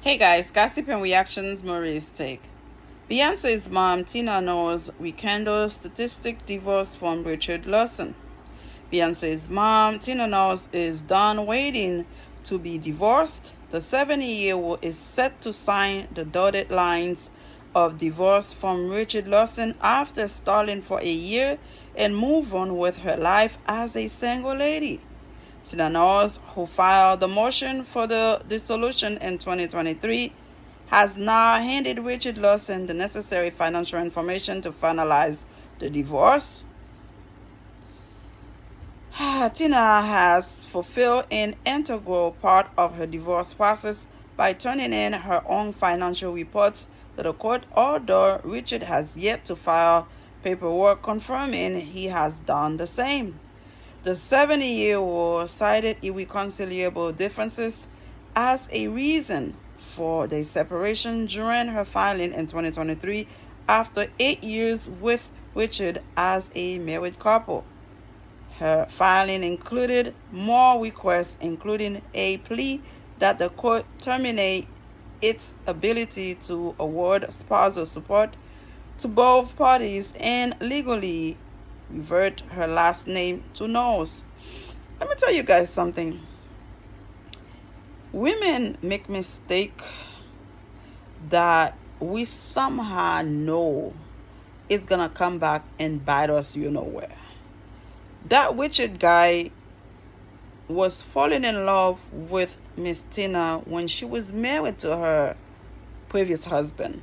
Hey guys, gossip and reactions, Marie's take. Beyonce's mom, Tina Knowles, rekindles statistic divorce from Richard Lawson. Beyonce's mom, Tina Knowles, is done waiting to be divorced. The 70-year-old is set to sign the dotted lines of divorce from Richard Lawson after stalling for a year and move on with her life as a single lady. Tina Knowles, who filed the motion for the dissolution in 2023, has now handed Richard Lawson the necessary financial information to finalize the divorce. Tina has fulfilled an integral part of her divorce process by turning in her own financial reports to the court, although Richard has yet to file paperwork confirming he has done the same. The 70-year-old cited irreconcilable differences as a reason for the separation during her filing in 2023 after 8 years with Richard as a married couple. Her filing included more requests, including a plea that the court terminate its ability to award spousal support to both parties and legally revert her last name to Knowles. Let me tell you guys something. Women make mistake that we somehow know it's gonna come back and bite us where. That Richard guy was falling in love with Miss Tina when she was married to her previous husband.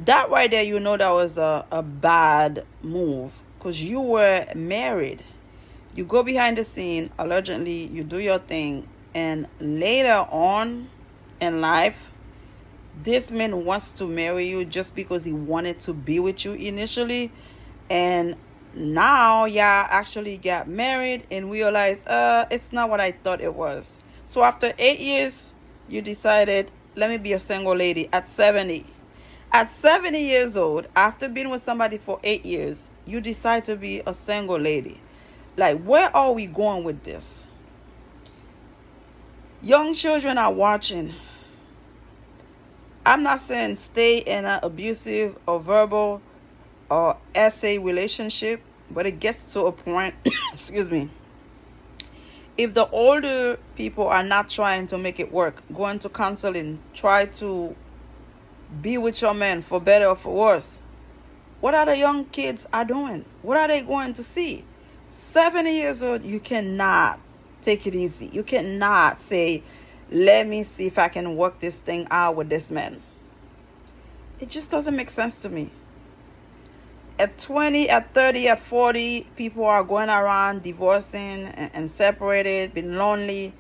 That right there, that was a bad move because you were married. You go behind the scene, allegedly, you do your thing, and later on in life, this man wants to marry you just because he wanted to be with you initially, and now y'all actually got married and realized it's not what I thought it was. So after 8 years, you decided, let me be a single lady at 70. At 70 years old, after being with somebody for 8 years, you decide to be a single lady. Like, where are we going with this? Young children are watching. I'm not saying stay in an abusive or verbal or essay relationship, but it gets to a point, excuse me. If the older people are not trying to make it work, going to counseling, try to be with your man for better or for worse. What are the young kids are doing? What are they going to see? 70 years old, you cannot take it easy. You cannot say, let me see if I can work this thing out with this man. It just doesn't make sense to me. At 20, at 30, at 40, people are going around divorcing and separated, being lonely.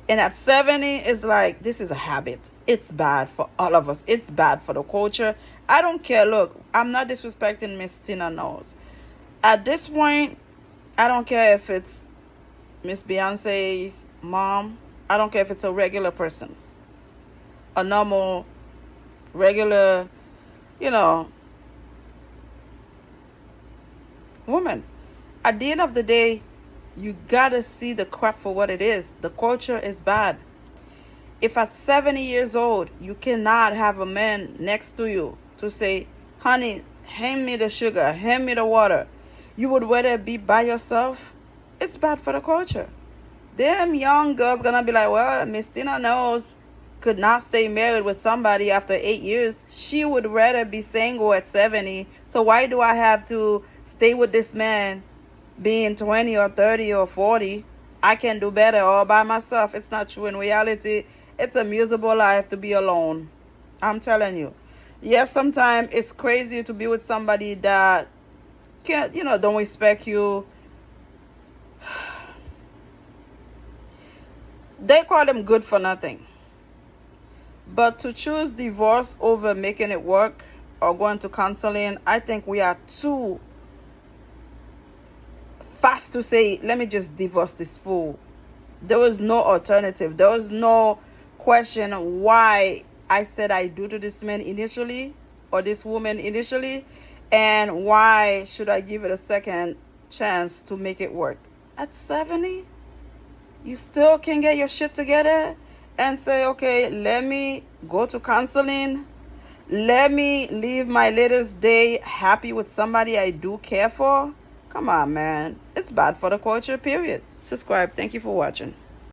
And at 70, it's like, this is a habit. It's bad for all of us. It's bad for the culture. I don't care. Look, I'm not disrespecting Miss Tina Knowles. At this point, I don't care if it's Miss Beyonce's mom. I don't care if it's a regular person. A normal, regular, woman. At the end of the day, you gotta see the crap for what it is. The culture is bad. If at 70 years old, you cannot have a man next to you to say, honey, hand me the sugar, hand me the water, you would rather be by yourself, it's bad for the culture. Them young girls gonna be like, well, Miss Tina Knowles could not stay married with somebody after 8 years. She would rather be single at 70. So why do I have to stay with this man being 20 or 30 or 40? I can do better all by myself. It's not true. In reality, it's a miserable life to be alone. I'm telling you. Yes, sometimes it's crazy to be with somebody that can't, don't respect you. They call them good for nothing. But to choose divorce over making it work or going to counseling, I think we are too fast to say, let me just divorce this fool. There was no alternative. There was no question why I said I do to this man initially or this woman initially, and why should I give it a second chance to make it work. At 70, you still can get your shit together and say, okay, let me go to counseling. Let me live my latest day happy with somebody I do care for. Come on, man. It's bad for the culture, period. Subscribe. Thank you for watching.